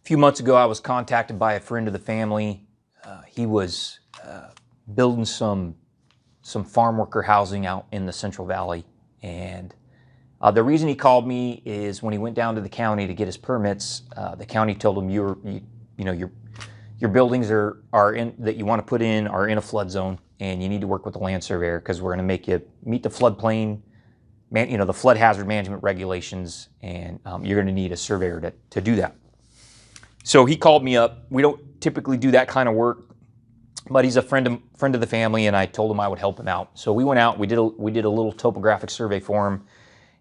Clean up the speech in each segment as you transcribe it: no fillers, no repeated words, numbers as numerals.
few months ago, I was contacted by a friend of the family. He was building some farm worker housing out in the Central Valley, and the reason he called me is when he went down to the county to get his permits, the county told him your buildings that you want to put in are in a flood zone, and you need to work with the land surveyor because we're going to make you meet the floodplain, the flood hazard management regulations, and you're going to need a surveyor to do that. So he called me up. We don't typically do that kind of work, but he's a friend of the family, and I told him I would help him out. So we went out. We did a little topographic survey for him,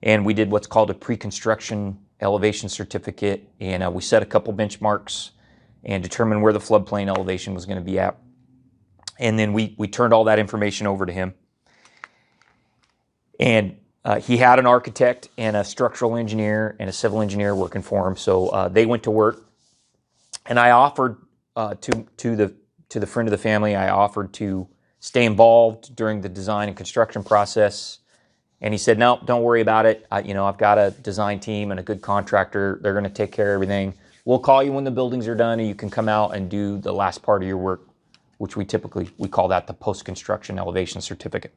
and we did what's called a pre-construction elevation certificate, and we set a couple benchmarks and determined where the floodplain elevation was going to be at. And then we turned all that information over to him. And he had an architect and a structural engineer and a civil engineer working for him. So they went to work. And I offered to the friend of the family, I offered to stay involved during the design and construction process. And he said, no, don't worry about it. I've got a design team and a good contractor. They're going to take care of everything. We'll call you when the buildings are done, and you can come out and do the last part of your work, which we call that the post-construction elevation certificate.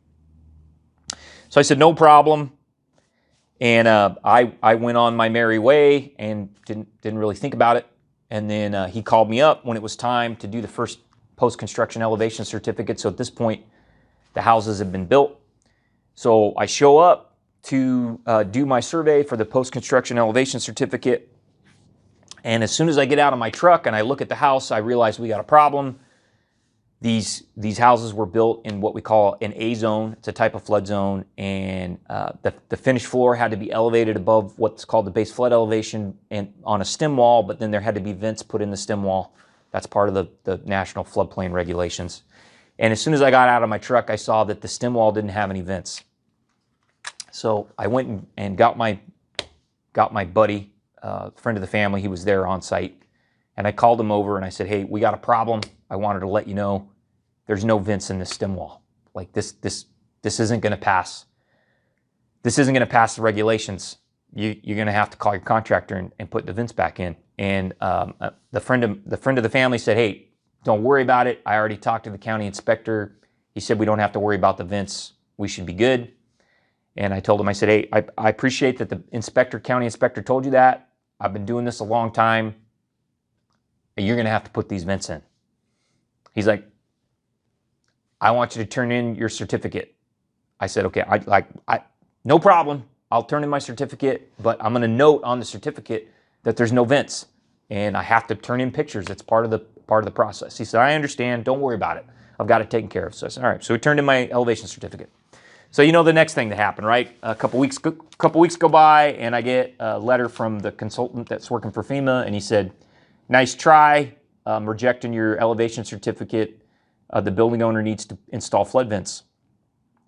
So I said, no problem. And I went on my merry way and didn't really think about it. And then he called me up when it was time to do the first post-construction elevation certificate. So at this point, the houses have been built. So I show up to do my survey for the post-construction elevation certificate. And as soon as I get out of my truck and I look at the house, I realize we got a problem. These houses were built in what we call an A zone. It's a type of flood zone, and the finished floor had to be elevated above what's called the base flood elevation and on a stem wall, but then there had to be vents put in the stem wall. That's part of the national floodplain regulations. And as soon as I got out of my truck, I saw that the stem wall didn't have any vents. So I went and got my buddy, friend of the family. He was there on site, and I called him over and I said, hey, we got a problem. I wanted to let you know there's no vents in this stem wall. Like this isn't going to pass. This isn't going to pass the regulations. You're going to have to call your contractor and put the vents back in. And the friend of the family said, hey, don't worry about it. I already talked to the county inspector. He said we don't have to worry about the vents. We should be good. And I told him, I said, hey, I appreciate that the county inspector told you that. I've been doing this a long time. You're going to have to put these vents in. He's like, I want you to turn in your certificate. I said, okay, no problem. I'll turn in my certificate, but I'm going to note on the certificate that there's no vents, and I have to turn in pictures. It's part of the process. He said, I understand. Don't worry about it. I've got it taken care of. So I said, all right. So we turned in my elevation certificate. So the next thing that happened, right? A couple weeks go by, and I get a letter from the consultant that's working for FEMA, and he said, nice try. Rejecting your elevation certificate. The building owner needs to install flood vents.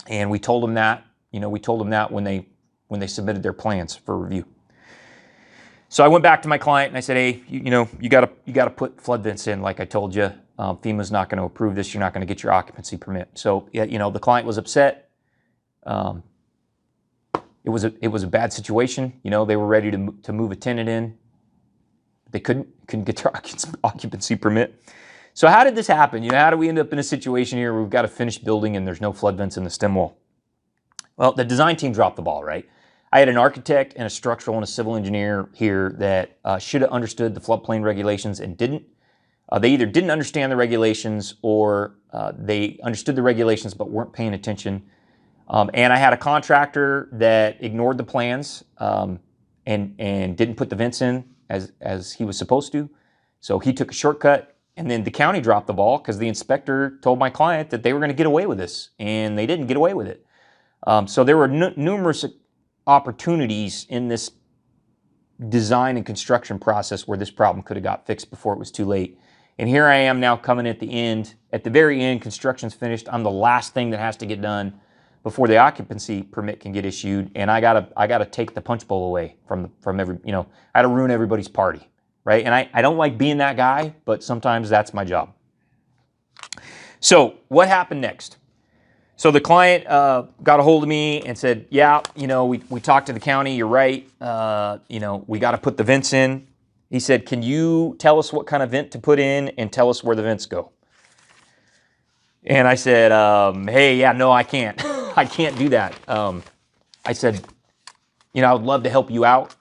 And we told them that, when they submitted their plans for review. So I went back to my client and I said, hey, you got to put flood vents in like I told you. FEMA's not going to approve this. You're not going to get your occupancy permit. So, the client was upset. It was a bad situation. They were ready to move a tenant in. They couldn't get their occupancy permit. So how did this happen? How do we end up in a situation here where we've got a finished building and there's no flood vents in the stem wall? Well, the design team dropped the ball, right? I had an architect and a structural and a civil engineer here that should have understood the floodplain regulations and didn't. They either didn't understand the regulations or they understood the regulations but weren't paying attention. And I had a contractor that ignored the plans and didn't put the vents in as he was supposed to. So he took a shortcut, and then the county dropped the ball because the inspector told my client that they were going to get away with this, and they didn't get away with it. So there were numerous opportunities in this design and construction process where this problem could have got fixed before it was too late. And here I am now coming at the very end, construction's finished. I'm the last thing that has to get done before the occupancy permit can get issued, and I gotta take the punch bowl away from every, I gotta ruin everybody's party, right? And I don't like being that guy, but sometimes that's my job. So what happened next? So the client got a hold of me and said, yeah, we talked to the county, you're right, we got to put the vents in. He said, can you tell us what kind of vent to put in and tell us where the vents go? And I said, hey, yeah, no, I can't. I can't do that. I said, I would love to help you out.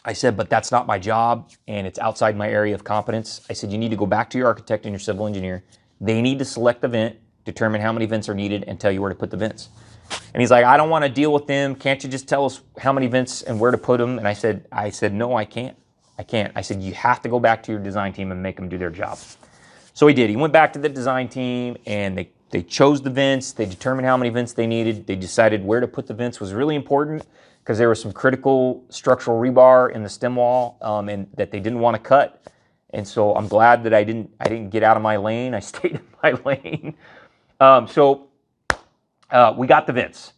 I said, but that's not my job, and it's outside my area of competence. I said, you need to go back to your architect and your civil engineer. They need to select the vent, determine how many vents are needed, and tell you where to put the vents. And he's like, I don't want to deal with them. Can't you just tell us how many vents and where to put them? And I said, no, I can't. I can't. I said, you have to go back to your design team and make them do their job. So he did. He went back to the design team, and they chose the vents. They determined how many vents they needed. They decided where to put the vents was really important because there was some critical structural rebar in the stem wall and that they didn't want to cut. And so I'm glad that I didn't get out of my lane. I stayed in my lane. So we got the vents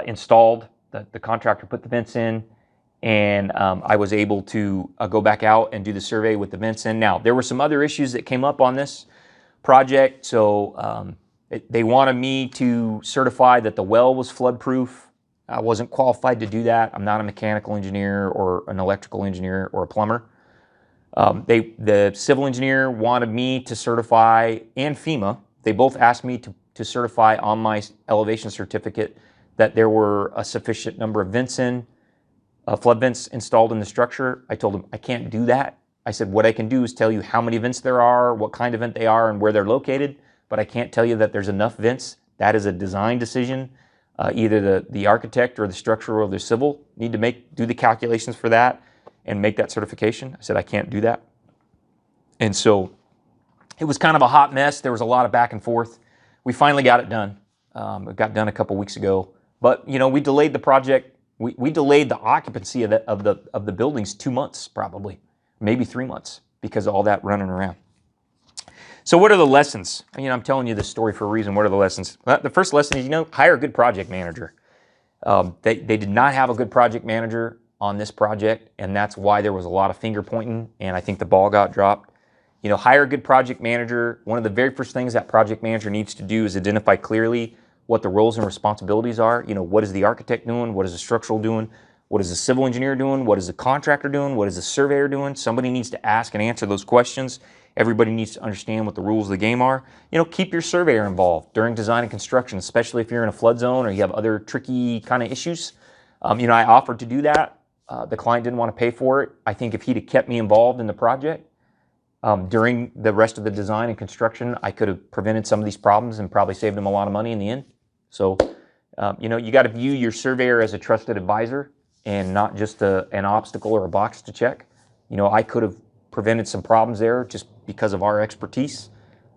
installed. The contractor put the vents in, and I was able to go back out and do the survey with the vents in. Now, there were some other issues that came up on this project. So they wanted me to certify that the well was flood-proof. I wasn't qualified to do that. I'm not a mechanical engineer or an electrical engineer or a plumber. The civil engineer wanted me to certify, and FEMA, they both asked me to certify on my elevation certificate that there were a sufficient number of vents flood vents installed in the structure. I told them I can't do that. I said, what I can do is tell you how many vents there are, what kind of vent they are, and where they're located, but I can't tell you that there's enough vents. That is a design decision. Either the architect or the structural or the civil need to do the calculations for that and make that certification. I said, I can't do that. And so it was kind of a hot mess. There was a lot of back and forth. We finally got it done. It got done a couple weeks ago. But, we delayed the project. We delayed the occupancy of the buildings 2 months, probably, maybe 3 months, because of all that running around. So what are the lessons? I'm telling you this story for a reason. What are the lessons? Well, the first lesson is, hire a good project manager. They did not have a good project manager on this project, and that's why there was a lot of finger pointing, and I think the ball got dropped. Hire a good project manager. One of the very first things that project manager needs to do is identify clearly what the roles and responsibilities are. What is the architect doing? What is the structural doing? What is the civil engineer doing? What is the contractor doing? What is the surveyor doing? Somebody needs to ask and answer those questions. Everybody needs to understand what the rules of the game are. Keep your surveyor involved during design and construction, especially if you're in a flood zone or you have other tricky kind of issues. I offered to do that. The client didn't want to pay for it. I think if he'd have kept me involved in the project during the rest of the design and construction, I could have prevented some of these problems and probably saved him a lot of money in the end. So, you got to view your surveyor as a trusted advisor and not just an obstacle or a box to check. I could have prevented some problems there just because of our expertise,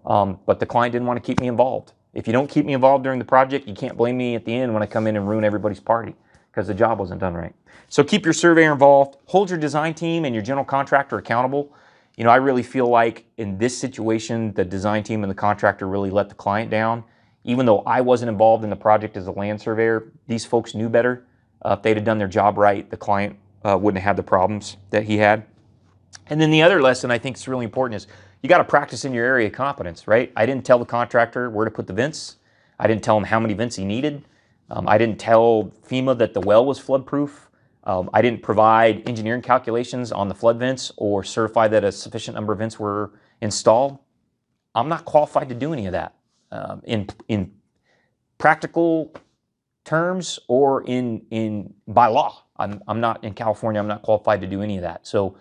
but the client didn't want to keep me involved. If you don't keep me involved during the project, you can't blame me at the end when I come in and ruin everybody's party because the job wasn't done right. So keep your surveyor involved. Hold your design team and your general contractor accountable. I really feel like in this situation, the design team and the contractor really let the client down. Even though I wasn't involved in the project as a land surveyor, these folks knew better. If they'd have done their job right, the client wouldn't have had the problems that he had. And then the other lesson I think is really important is you got to practice in your area of competence, right? I didn't tell the contractor where to put the vents. I didn't tell him how many vents he needed. I didn't tell FEMA that the well was flood-proof. I didn't provide engineering calculations on the flood vents or certify that a sufficient number of vents were installed. I'm not qualified to do any of that. In practical terms or by law. I'm not in California. I'm not qualified to do any of that. So,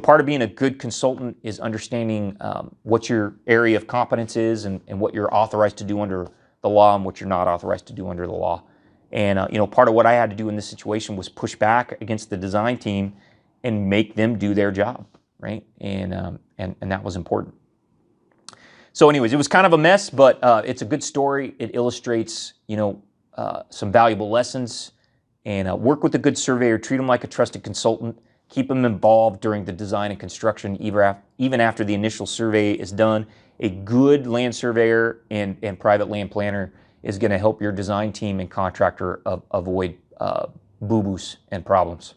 part of being a good consultant is understanding what your area of competence is and what you're authorized to do under the law and what you're not authorized to do under the law. And part of what I had to do in this situation was push back against the design team and make them do their job, right? And that was important. So anyways, it was kind of a mess, but it's a good story. It illustrates, some valuable lessons. And work with a good surveyor. Treat them like a trusted consultant. Keep them involved during the design and construction, even after the initial survey is done. A good land surveyor and private land planner is going to help your design team and contractor avoid boo-boos and problems.